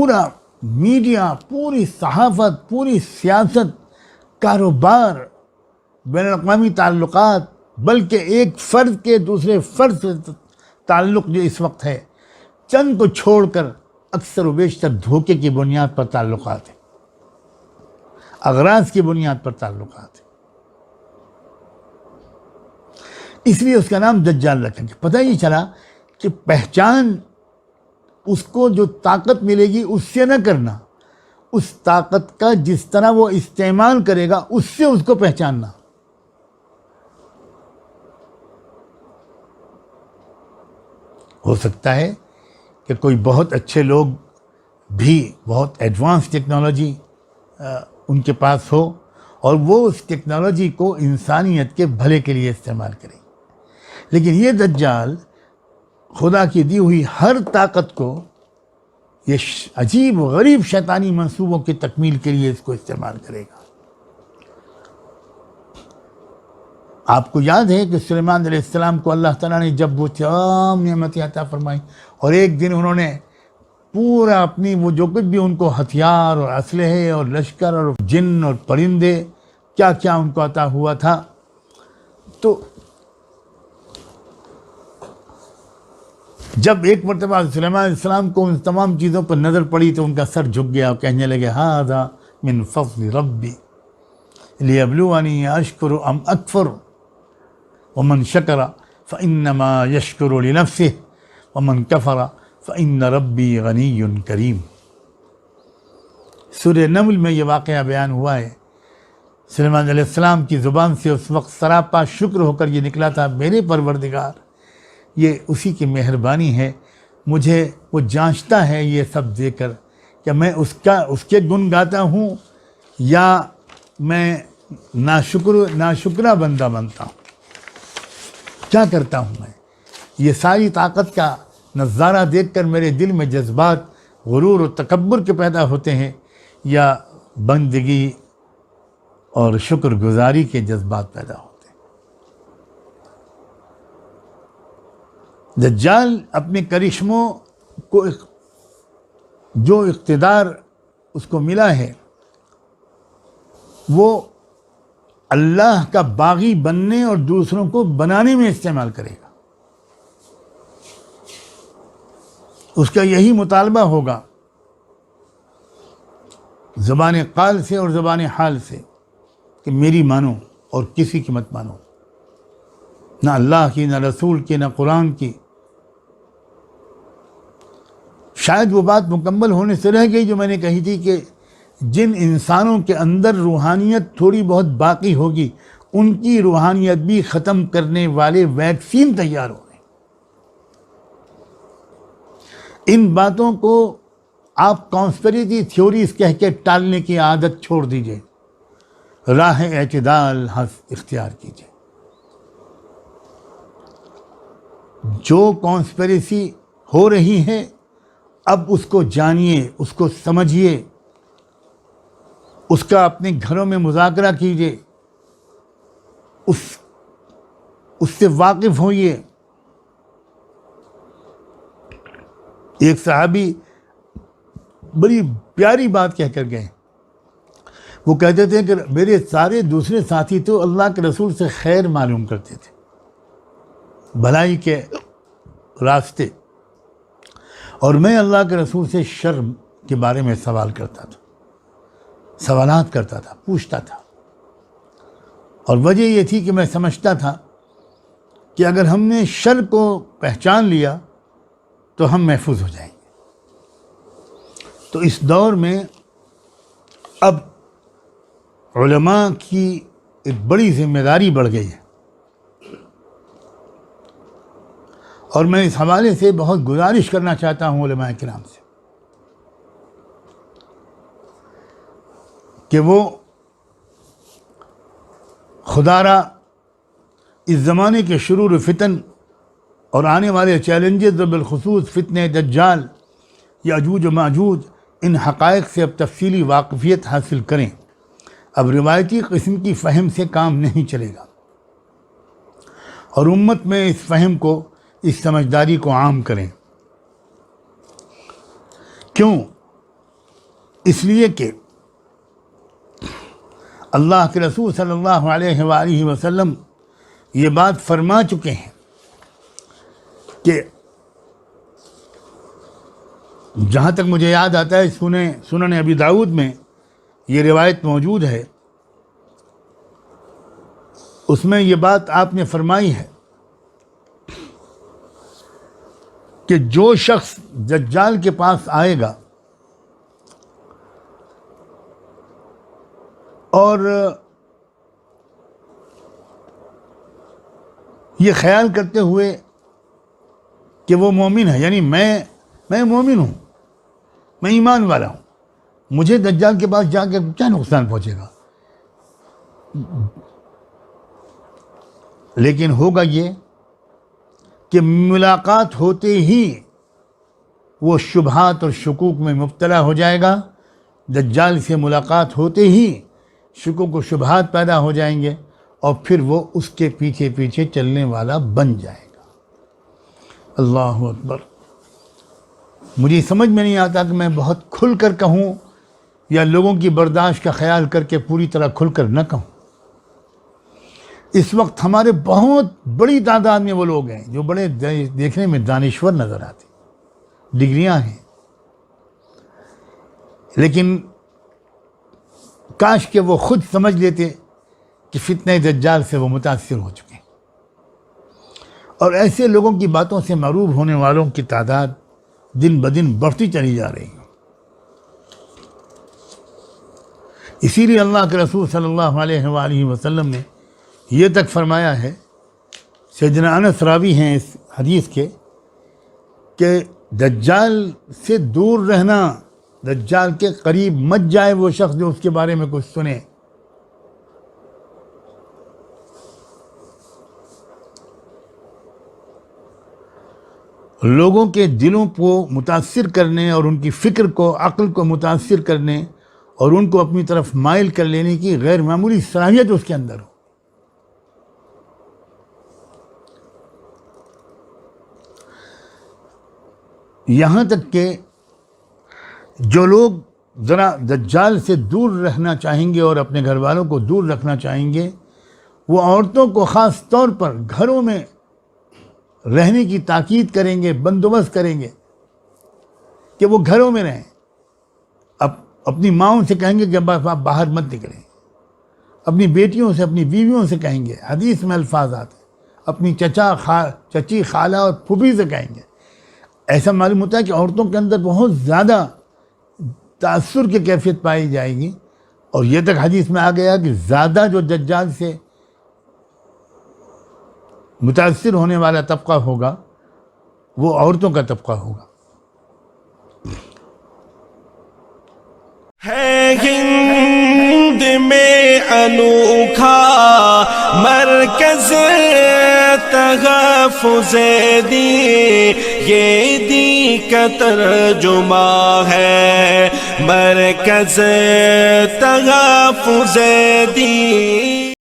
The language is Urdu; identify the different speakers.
Speaker 1: پورا میڈیا، پوری صحافت، پوری سیاست، کاروبار، بین الاقوامی تعلقات، بلکہ ایک فرد کے دوسرے فرد سے تعلق جو اس وقت ہے، چند کو چھوڑ کر اکثر و بیشتر دھوکے کی بنیاد پر تعلقات ہیں، اغراض کی بنیاد پر تعلقات ہیں۔ اس لیے اس کا نام دجال رکھا گیا۔ پتہ یہ چلا کہ پہچان اس کو جو طاقت ملے گی اس سے نہ کرنا، اس طاقت کا جس طرح وہ استعمال کرے گا اس سے اس کو پہچاننا۔ ہو سکتا ہے کہ کوئی بہت اچھے لوگ بھی بہت ایڈوانس ٹیکنالوجی ان کے پاس ہو اور وہ اس ٹیکنالوجی کو انسانیت کے بھلے کے لیے استعمال کریں، لیکن یہ دجال خدا کی دی ہوئی ہر طاقت کو یہ عجیب و غریب شیطانی منصوبوں کی تکمیل کے لیے اس کو استعمال کرے گا۔ آپ کو یاد ہے کہ سلیمان علیہ السلام کو اللہ تعالیٰ نے جب وہ تمام نعمتیں عطا فرمائی اور ایک دن انہوں نے پورا اپنی وہ جو کچھ بھی ان کو ہتھیار اور اسلحے اور لشکر اور جن اور پرندے کیا کیا ان کو عطا ہوا تھا، تو جب ایک مرتبہ سلیمان علیہ السلام کو ان تمام چیزوں پر نظر پڑی تو ان کا سر جھک گیا اور کہنے لگے ھذا من فضل ربی لیبلونی اشکر ام اکفر ومن شکر فانما یشکر لنفسہ ومن کفر فان ربی غنی کریم۔ سورہ نمل میں یہ واقعہ بیان ہوا ہے۔ سلیمان علیہ السلام کی زبان سے اس وقت سراپا شکر ہو کر یہ نکلا تھا، میرے پروردگار، یہ اسی کی مہربانی ہے، مجھے وہ جانچتا ہے یہ سب دے کر کہ میں اس کے گن گاتا ہوں یا میں ناشکرہ بندہ بنتا ہوں، کیا کرتا ہوں میں۔ یہ ساری طاقت کا نظارہ دیکھ کر میرے دل میں جذبات غرور و تکبر کے پیدا ہوتے ہیں یا بندگی اور شکر گزاری کے جذبات پیدا ہوتے ہیں۔ دجال اپنے کرشموں کو جو اقتدار اس کو ملا ہے وہ اللہ کا باغی بننے اور دوسروں کو بنانے میں استعمال کرے گا۔ اس کا یہی مطالبہ ہوگا زبان قال سے اور زبان حال سے کہ میری مانو اور کسی کی مت مانو، نہ اللہ کی، نہ رسول کی، نہ قرآن کی۔ شاید وہ بات مکمل ہونے سے رہ گئی جو میں نے کہی تھی کہ جن انسانوں کے اندر روحانیت تھوڑی بہت باقی ہوگی ان کی روحانیت بھی ختم کرنے والے ویکسین تیار ہو رہے ہیں۔ ان باتوں کو آپ کانسپریسی تھیوریز کہہ کے ٹالنے کی عادت چھوڑ دیجئے، راہ اعتدال اختیار کیجئے۔ جو کانسپریسی ہو رہی ہے اب اس کو جانیے، اس کو سمجھیے، اس کا اپنے گھروں میں مذاکرہ کیجئے، اس سے واقف ہوئیے۔ ایک صحابی بڑی پیاری بات کہہ کر گئے، وہ کہتے تھے کہ میرے سارے دوسرے ساتھی تو اللہ کے رسول سے خیر معلوم کرتے تھے، بھلائی کے راستے، اور میں اللہ کے رسول سے شر کے بارے میں سوالات کرتا تھا، پوچھتا تھا، اور وجہ یہ تھی کہ میں سمجھتا تھا کہ اگر ہم نے شر کو پہچان لیا تو ہم محفوظ ہو جائیں گے۔ تو اس دور میں اب علماء کی ایک بڑی ذمہ داری بڑھ گئی ہے، اور میں اس حوالے سے بہت گزارش کرنا چاہتا ہوں علماء کرام سے کہ وہ خدا را اس زمانے کے شرور فتن اور آنے والے چیلنجز و بالخصوص فتنہ دجال، یاجوج و ماجوج، ان حقائق سے اب تفصیلی واقفیت حاصل کریں۔ اب روایتی قسم کی فہم سے کام نہیں چلے گا، اور امت میں اس فہم کو، اس سمجھداری کو عام کریں۔ کیوں؟ اس لیے کہ اللہ کے رسول صلی اللہ علیہ وآلہ وسلم یہ بات فرما چکے ہیں کہ جہاں تک مجھے یاد آتا ہے سنن ابی داؤد میں یہ روایت موجود ہے، اس میں یہ بات آپ نے فرمائی ہے کہ جو شخص دجال کے پاس آئے گا اور یہ خیال کرتے ہوئے کہ وہ مومن ہے، یعنی میں مومن ہوں، میں ایمان والا ہوں، مجھے دجال کے پاس جا کے کیا نقصان پہنچے گا، لیکن ہوگا یہ کہ ملاقات ہوتے ہی وہ شبہات اور شکوک میں مبتلا ہو جائے گا، دجال سے ملاقات ہوتے ہی شکوک و شبہات پیدا ہو جائیں گے اور پھر وہ اس کے پیچھے پیچھے چلنے والا بن جائے گا۔ اللہ اکبر۔ مجھے سمجھ میں نہیں آتا کہ میں بہت کھل کر کہوں یا لوگوں کی برداشت کا خیال کر کے پوری طرح کھل کر نہ کہوں۔ اس وقت ہمارے بہت بڑی تعداد میں وہ لوگ ہیں جو بڑے دیکھنے میں دانشور نظر آتے، ڈگریاں ہیں، لیکن کاش کہ وہ خود سمجھ لیتے کہ فتنہ دجال سے وہ متاثر ہو چکے ہیں، اور ایسے لوگوں کی باتوں سے معروف ہونے والوں کی تعداد دن بدن بڑھتی چلی جا رہی ہے۔ اسی لیے اللہ کے رسول صلی اللہ علیہ وآلہ وسلم نے یہ تک فرمایا ہے، سیدنا انس راوی ہیں اس حدیث کے، کہ دجال سے دور رہنا، دجال کے قریب مت جائے وہ شخص جو اس کے بارے میں کچھ سنے۔ لوگوں کے دلوں کو متاثر کرنے اور ان کی فکر کو، عقل کو متاثر کرنے اور ان کو اپنی طرف مائل کر لینے کی غیر معمولی صلاحیت اس کے اندر ہو۔ یہاں تک کہ جو لوگ ذرا دجال سے دور رہنا چاہیں گے اور اپنے گھر والوں کو دور رکھنا چاہیں گے، وہ عورتوں کو خاص طور پر گھروں میں رہنے کی تاکید کریں گے، بندوبست کریں گے کہ وہ گھروں میں رہیں۔ اپنی ماؤں سے کہیں گے کہ آپ باہر مت نکلیں، اپنی بیٹیوں سے، اپنی بیویوں سے کہیں گے، حدیث میں الفاظ آتے ہیں، اپنی چچی، خالہ اور پھوپھی سے کہیں گے۔ ایسا معلوم ہوتا ہے کہ عورتوں کے اندر بہت زیادہ تأثر کی کیفیت پائی جائے گی، اور یہ تک حدیث میں آ گیا کہ زیادہ جو دجال سے متاثر ہونے والا طبقہ ہوگا وہ عورتوں کا طبقہ ہوگا۔
Speaker 2: ہے ہند میں انوکھا مرکز تحفظ دین، یہ دین کا ترجمہ ہے مرکز تحفظ دین۔